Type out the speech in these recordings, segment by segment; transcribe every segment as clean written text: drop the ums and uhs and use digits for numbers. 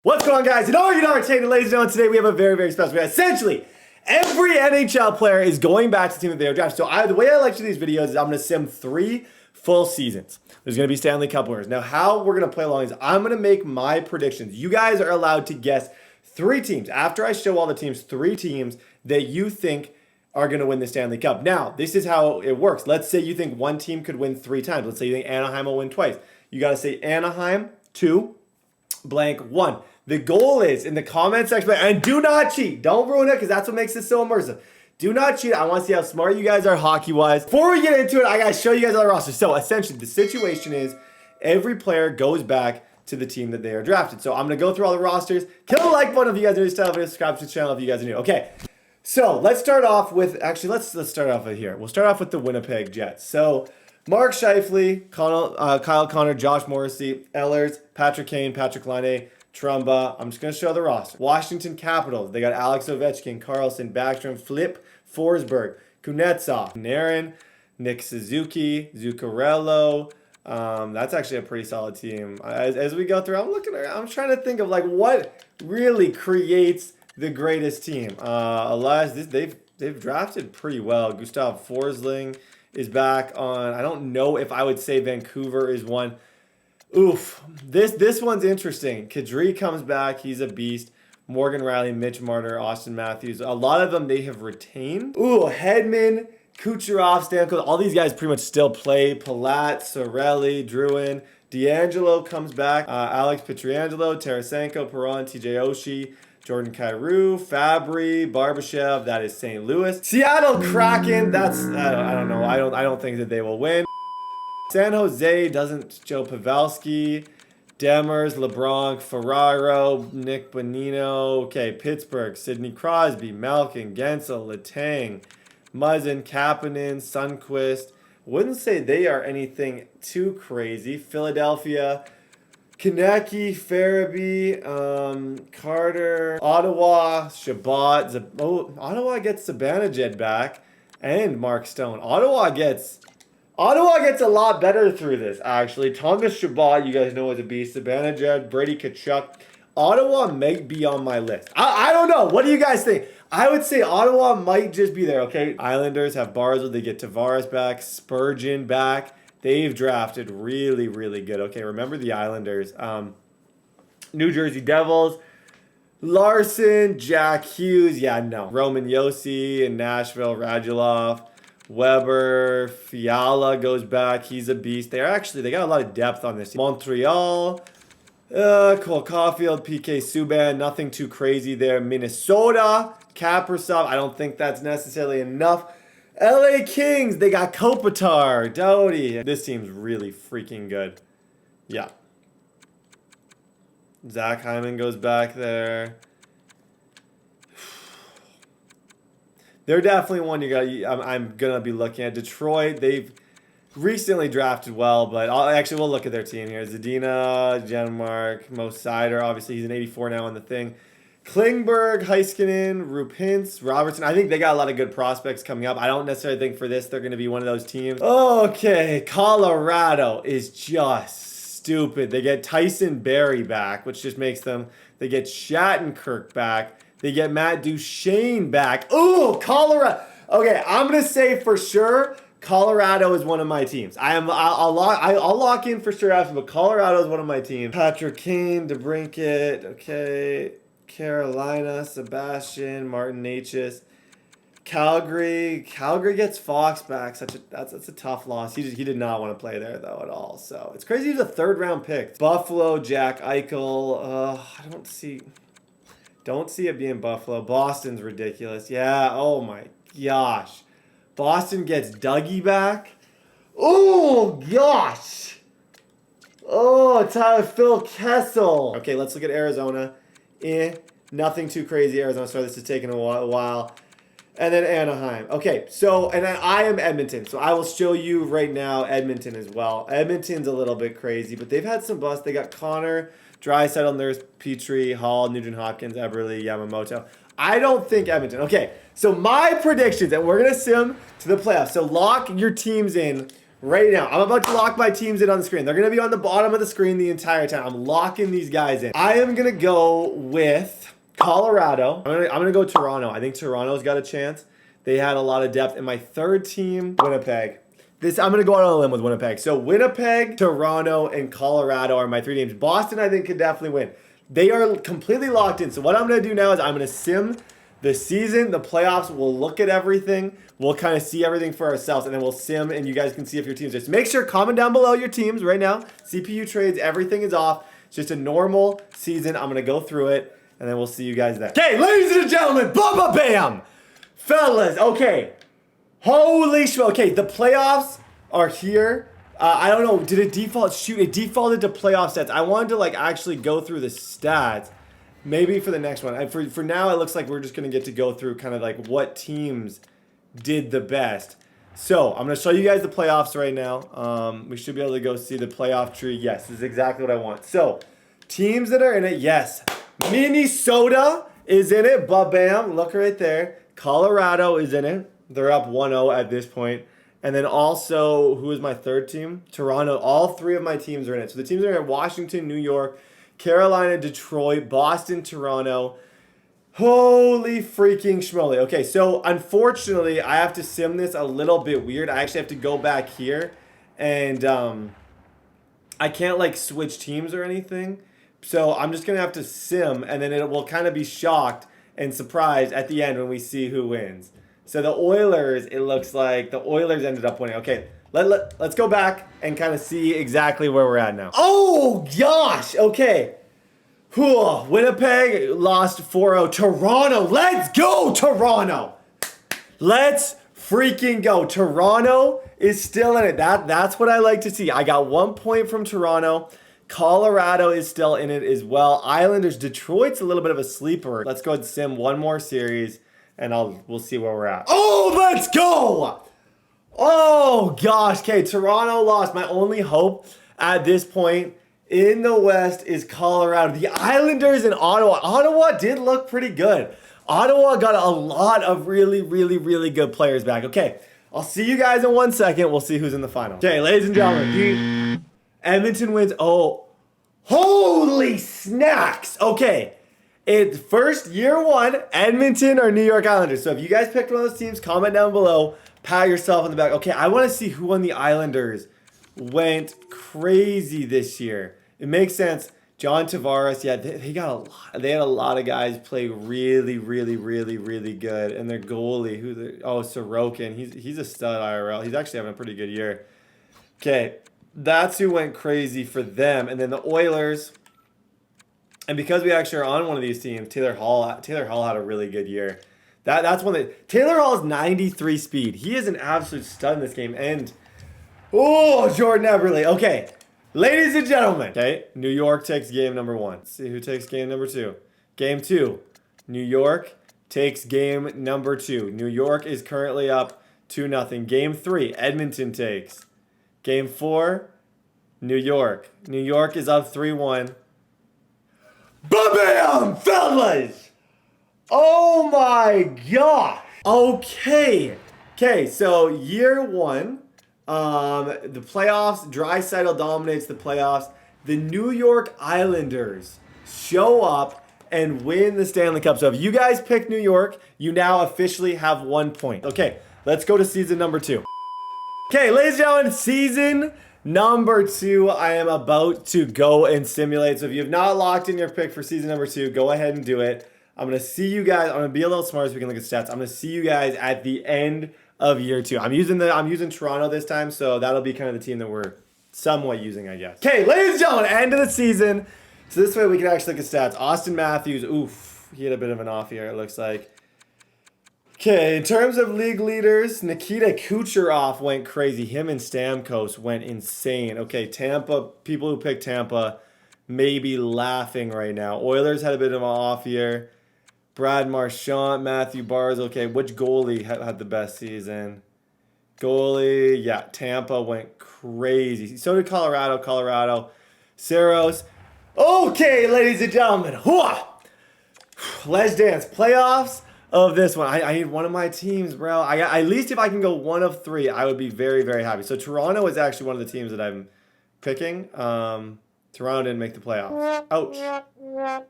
What's going on, guys? And you know, ladies and gentlemen, today we have a very special video. Essentially, every NHL player is going back to the team that they are drafted. So the way I like to do these videos is I'm going to sim 3 full seasons. There's going to be Stanley Cup winners. Now, how we're going to play along is I'm going to make my predictions. You guys are allowed to guess 3 teams. After I show all the teams, 3 teams that you think are going to win the Stanley Cup. Now, this is how it works. Let's say you think one team could win 3 times. Let's say you think Anaheim will win twice. You got to say Anaheim 2, blank 1. The goal is in the comment section, and do not cheat. Don't ruin it because that's what makes it so immersive. Do not cheat. I want to see how smart you guys are hockey-wise. Before we get into it, I got to show you guys all the rosters. So essentially, the situation is every player goes back to the team that they are drafted. So I'm going to go through all the rosters. Kill the like button if you guys are new to the video. Subscribe to the channel if you guys are new. Okay, so let's start off with, actually, let's start off with here. We'll start off with the Winnipeg Jets. So Mark Scheifele, Kyle Connor, Josh Morrissey, Ehlers, Patrick Kane, Patrick Laine, Trumba. I'm just going to show the roster. Washington Capitals. They got Alex Ovechkin, Carlson, Backstrom, Flip, Forsberg, Kuznetsov, Panarin, Nick Suzuki, Zuccarello. That's actually a pretty solid team. As we go through, I'm trying to think of like what really creates the greatest team. Elias, they've drafted pretty well. Gustav Forsling is back on. I don't know if I would say Vancouver is one. Oof, this one's interesting. Kadri comes back. He's a beast. Morgan Riley, Mitch Marner, Austin Matthews. A lot of them they have retained. Ooh, Hedman, Kucherov, Stamkos. All these guys pretty much still play. Palat, Sorelli, Druin. D'Angelo comes back. Alex Pietrangelo, Tarasenko, Perron, TJ Oshie, Jordan Kyrou, Fabry, Barbashev. That is St. Louis. Seattle Kraken. That's I don't know. I don't think that they will win. San Jose doesn't. Joe Pavelski, Demers, LeBron, Ferraro, Nick Bonino. Okay, Pittsburgh, Sidney Crosby, Malkin, Gensel, Letang, Muzzin, Kapanen, Sundqvist. Wouldn't say they are anything too crazy. Philadelphia, Konecny, Farabee, Carter, Ottawa, Shabbat. Ottawa gets Zibanejad back and Mark Stone. Ottawa gets a lot better through this, actually. Thomas Chabot, you guys know, is a beast. Zibanejad, Brady Tkachuk. Ottawa may be on my list. I don't know. What do you guys think? I would say Ottawa might just be there, okay? Islanders have Barzal. They get Tavares back. Spurgeon back. They've drafted really good. Okay, remember the Islanders. New Jersey Devils. Larson, Jack Hughes. Yeah, no. Roman Josi in Nashville. Radulov. Weber, Fiala goes back. He's a beast. They got a lot of depth on this team. Montreal, Cole Caulfield, PK Subban. Nothing too crazy there. Minnesota, Kaprizov. I don't think that's necessarily enough. LA Kings, they got Kopitar, Doughty. This team's really freaking good. Yeah. Zach Hyman goes back there. They're definitely one I'm going to be looking at. Detroit, they've recently drafted well, but we'll look at their team here. Zadina, Janmark, Mo Seider. Obviously, he's an 84 now on the thing. Klingberg, Heiskanen, Rupins, Robertson. I think they got a lot of good prospects coming up. I don't necessarily think for this they're going to be one of those teams. Okay, Colorado is just stupid. They get Tyson Barrie back, which just makes them. They get Shattenkirk back. They get Matt Duchene back. Ooh, Colorado. Okay, I'm going to say for sure Colorado is one of my teams. I'll lock in for sure after, but Colorado is one of my teams. Patrick Kane, DeBrincat, okay. Carolina, Sebastian, Martin Necas. Calgary gets Fox back. That's a tough loss. He did not want to play there though at all. So it's crazy he's a 3rd round pick. Buffalo, Jack Eichel. I don't see it being Buffalo. Boston's ridiculous. Yeah, oh my gosh. Boston gets Dougie back. Oh gosh. Oh, Phil Kessel. Okay, let's look at Arizona. Nothing too crazy. Arizona. Sorry, this is taking a while. And then Anaheim. Okay, so, and then I am Edmonton. So I will show you right now Edmonton as well. Edmonton's a little bit crazy, but they've had some busts. They got Connor, Draisaitl, Nurse, Petrie, Hall, Nugent Hopkins, Eberle, Yamamoto. I don't think Edmonton. Okay, so my predictions, and we're going to sim to the playoffs. So lock your teams in right now. I'm about to lock my teams in on the screen. They're going to be on the bottom of the screen the entire time. I'm locking these guys in. I am going to go with Colorado. I'm gonna go Toronto. I think Toronto's got a chance. They had a lot of depth. And my third team, Winnipeg. I'm going to go out on a limb with Winnipeg. So Winnipeg, Toronto, and Colorado are my 3 teams. Boston, I think, could definitely win. They are completely locked in. So what I'm going to do now is I'm going to sim the season, the playoffs. We'll look at everything. We'll kind of see everything for ourselves, and then we'll sim, and you guys can see if your teams are. So make sure, comment down below your teams right now. CPU trades, everything is off. It's just a normal season. I'm going to go through it, and then we'll see you guys there. Okay, ladies and gentlemen, bam! Fellas, okay. Holy shit. Okay, the playoffs are here. I don't know. Did it default? Shoot, it defaulted to playoff stats. I wanted to, like, actually go through the stats. Maybe for the next one. And for now, it looks like we're just going to get to go through kind of, like, what teams did the best. So, I'm going to show you guys the playoffs right now. We should be able to go see the playoff tree. Yes, this is exactly what I want. So, teams that are in it, yes. Minnesota is in it. Bam. Look right there. Colorado is in it. They're up 1-0 at this point. And then also, who is my third team? Toronto. All 3 of my teams are in it. So the teams are in Washington, New York, Carolina, Detroit, Boston, Toronto. Holy freaking schmoly. Okay, so unfortunately, I have to sim this a little bit weird. I actually have to go back here. And I can't, like, switch teams or anything. So I'm just going to have to sim, and then it will kind of be shocked and surprised at the end when we see who wins. So the Oilers, it looks like the Oilers ended up winning. Okay, let's go back and kind of see exactly where we're at now. Oh, gosh. Okay. Winnipeg lost 4-0. Toronto, let's go, Toronto. Let's freaking go. Toronto is still in it. That's what I like to see. I got 1 point from Toronto. Colorado is still in it as well. Islanders, Detroit's a little bit of a sleeper. Let's go ahead and sim one more series. And we'll see where we're at. Oh, let's go! Oh, gosh. Okay, Toronto lost. My only hope at this point in the West is Colorado. The Islanders and Ottawa. Ottawa did look pretty good. Ottawa got a lot of really, really, really good players back. Okay, I'll see you guys in 1 second. We'll see who's in the final. Okay, ladies and gentlemen, Edmonton wins. Oh, holy snacks. Okay. It's first year 1, Edmonton or New York Islanders. So if you guys picked one of those teams, comment down below. Pat yourself on the back. Okay, I want to see who on the Islanders went crazy this year. It makes sense. John Tavares, yeah, they got a lot. They had a lot of guys play really, really, really, really good. And their goalie, Sorokin, he's a stud IRL. He's actually having a pretty good year. Okay, that's who went crazy for them. And then the Oilers. And because we actually are on one of these teams, Taylor Hall had a really good year. That's one that Taylor Hall's 93 speed. He is an absolute stud in this game. And Jordan Eberle. Okay, ladies and gentlemen. Okay, New York takes game number 1. Let's see who takes game number 2. Game 2, New York takes game number 2. New York is currently up 2-0. Game 3, Edmonton takes. Game 4, New York. New York is up 3-1. Bam, fellas! Oh my gosh! Okay, so year 1, the playoffs, Draisaitl dominates the playoffs. The New York Islanders show up and win the Stanley Cup. So if you guys pick New York, you now officially have 1 point. Okay, let's go to season number 2. Okay, ladies and gentlemen, season number 2, I am about to go and simulate. So if you have not locked in your pick for season number 2, go ahead and do it. I'm going to see you guys. I'm going to be a little smarter so we can look at stats. I'm going to see you guys at the end of year 2. I'm using Toronto this time, so that'll be kind of the team that we're somewhat using, I guess. Okay, ladies and gentlemen, end of the season. So this way we can actually look at stats. Austin Matthews, he had a bit of an off year, it looks like. Okay, in terms of league leaders, Nikita Kucherov went crazy. Him and Stamkos went insane. Okay, Tampa, people who picked Tampa may be laughing right now. Oilers had a bit of an off year. Brad Marchand, Matthew Barzal. Okay, which goalie had the best season? Goalie, yeah, Tampa went crazy. So did Colorado. Saros. Okay, ladies and gentlemen. Let's dance. Playoffs of this one. I need one of my teams, bro. At least if I can go one of three, I would be very, very happy. So Toronto is actually one of the teams that I'm picking. Toronto didn't make the playoffs. Ouch. Oh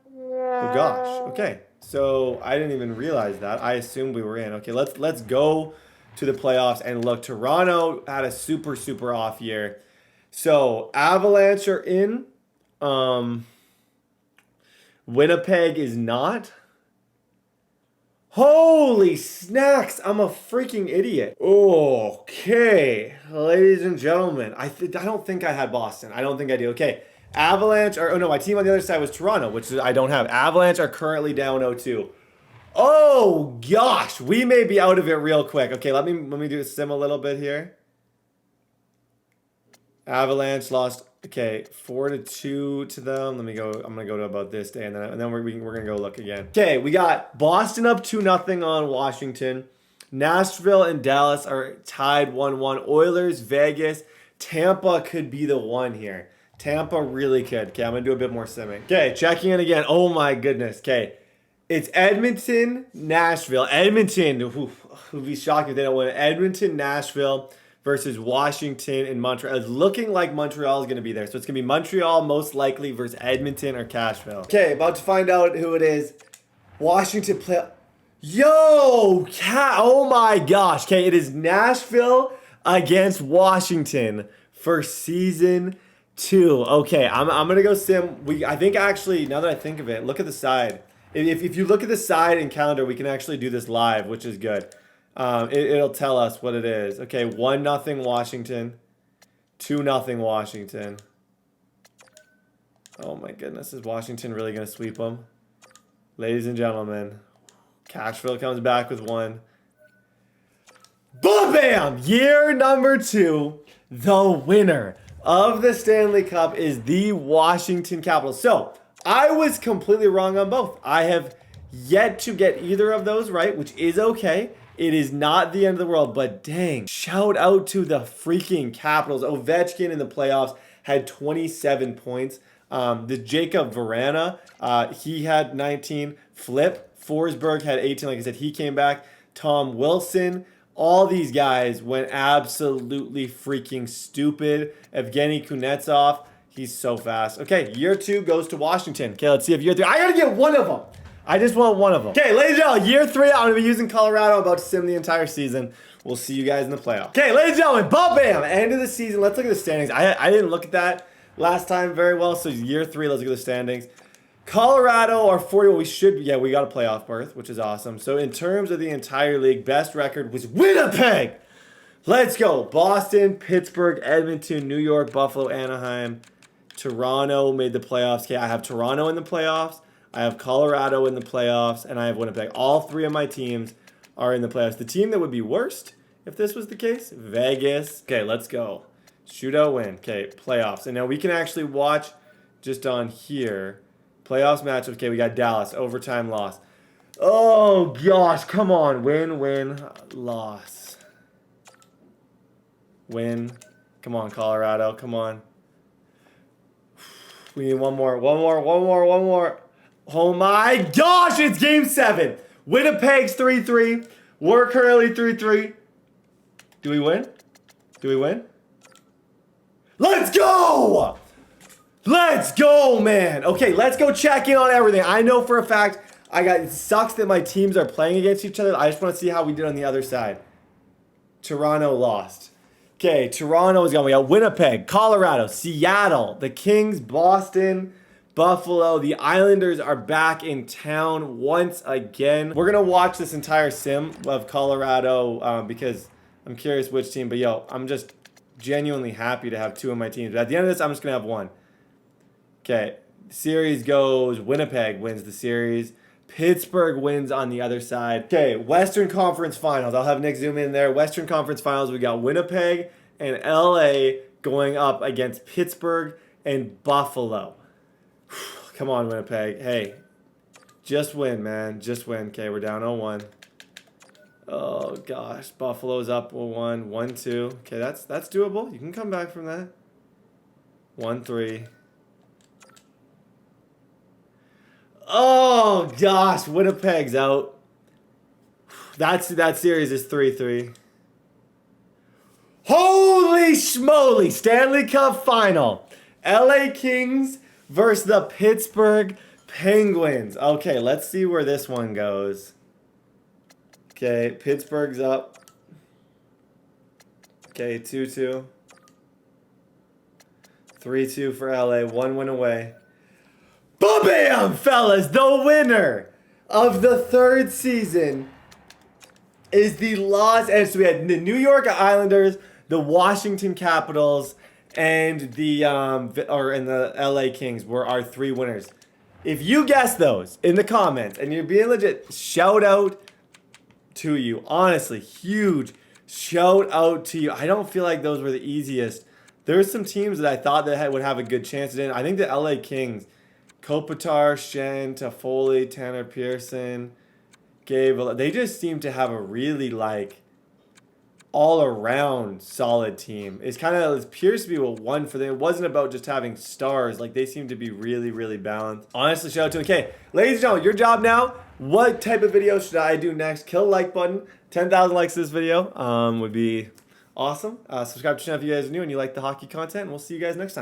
gosh. Okay. So I didn't even realize that. I assumed we were in. Okay, let's go to the playoffs and look. Toronto had a super, super off year. So Avalanche are in. Winnipeg is not. Holy snacks, I'm a freaking idiot. Okay, ladies and gentlemen, I don't think I had Boston. I don't think I do. Okay, Avalanche are, oh no, my team on the other side was Toronto, which I don't have. Avalanche are currently down 0-2. Oh gosh, we may be out of it real quick. Okay, let me do a sim a little bit here. Avalanche lost, okay, 4-2 to them. Let me go. I'm gonna go to about this day, and then we're gonna go look again. Okay, we got Boston up 2-0 on Washington. Nashville and Dallas are tied 1-1. Oilers, Vegas, Tampa could be the one here. Tampa really could. Okay, I'm gonna do a bit more simming. Okay, checking in again. Oh my goodness. Okay, it's Edmonton, Nashville. Edmonton. Would be shocked if they don't win. Edmonton, Nashville versus Washington and Montreal. It's looking like Montreal is going to be there. So it's going to be Montreal most likely versus Edmonton or Cashville. Okay, about to find out who it is. Washington play. Yo! Oh my gosh. Okay, it is Nashville against Washington for season 2. Okay, I'm going to go sim. I think actually, now that I think of it, look at the side. If you look at the side and calendar, we can actually do this live, which is good. It'll tell us what it is. Okay, 1-0 Washington. 2-0 Washington. Oh my goodness, is Washington really going to sweep them? Ladies and gentlemen, Cashville comes back with 1. Boom, bam! Year number 2, the winner of the Stanley Cup is the Washington Capitals. So, I was completely wrong on both. I have yet to get either of those right, which is okay. It is not the end of the world, but dang. Shout out to the freaking Capitals. Ovechkin in the playoffs had 27 points. The Jacob Verana, he had 19. Flip Forsberg had 18. Like I said, he came back. Tom Wilson, all these guys went absolutely freaking stupid. Evgeny Kuznetsov, he's so fast. Okay, year 2 goes to Washington. Okay, let's see if year 3. I gotta get one of them. I just want one of them. Okay, ladies and gentlemen, year 3, I'm going to be using Colorado. I'm about to sim the entire season. We'll see you guys in the playoffs. Okay, ladies and gentlemen, bam, end of the season. Let's look at the standings. I didn't look at that last time very well, so year 3, let's look at the standings. Colorado are 40. Well, we got a playoff berth, which is awesome. So in terms of the entire league, best record was Winnipeg. Let's go. Boston, Pittsburgh, Edmonton, New York, Buffalo, Anaheim. Toronto made the playoffs. Okay, I have Toronto in the playoffs. I have Colorado in the playoffs, and I have Winnipeg. All 3 of my teams are in the playoffs. The team that would be worst, if this was the case, Vegas. Okay, let's go. Shootout win. Okay, playoffs. And now we can actually watch just on here. Playoffs matchups. Okay, we got Dallas. Overtime loss. Oh, gosh. Come on. Win, win, loss. Win. Come on, Colorado. Come on. We need one more. Oh my gosh, it's game 7. Winnipeg's 3-3. We're currently 3-3. Do we win? Let's go! Let's go, man. Okay, let's go check in on everything. I know for a fact it sucks that my teams are playing against each other. I just want to see how we did on the other side. Toronto lost. Okay, Toronto is going. We got Winnipeg, Colorado, Seattle, the Kings, Boston, Buffalo. The Islanders are back in town once again. We're going to watch this entire sim of Colorado because I'm curious which team. But, I'm just genuinely happy to have 2 of my teams. But at the end of this, I'm just going to have 1. Okay, the series goes. Winnipeg wins the series. Pittsburgh wins on the other side. Okay, Western Conference Finals. I'll have Nick zoom in there. Western Conference Finals, we got Winnipeg and LA going up against Pittsburgh and Buffalo. Come on, Winnipeg. Hey, just win, man. Just win. Okay, we're down 0-1. Oh, gosh. Buffalo's up 1, 1-2. Okay, that's doable. You can come back from that. 1-3. Oh, gosh. Winnipeg's out. That series is 3-3. Holy schmoly! Stanley Cup final. LA Kings versus the Pittsburgh Penguins. Okay, let's see where this one goes. Okay, Pittsburgh's up. Okay, 2-2. 3-2 for LA. 1 win away. Ba-bam, fellas! The winner of the third season is the Los Angeles. So we had the New York Islanders, the Washington Capitals, and the LA Kings were our 3 winners. If you guess those in the comments and you're being legit, shout out to you. Honestly, huge shout out to you. I don't feel like those were the easiest. There were some teams that I thought that would have a good chance in. I think the LA Kings, Kopitar, Shen, Toffoli, Tanner Pearson, Gabe, they just seem to have a really all-around solid team. It appears to be what won for them. It wasn't about just having stars. They seem to be really, really balanced. Honestly, shout out to them. Okay, ladies and gentlemen, your job now. What type of video should I do next? Kill the like button. 10,000 likes to this video would be awesome. Subscribe to the channel if you guys are new and you like the hockey content. And we'll see you guys next time.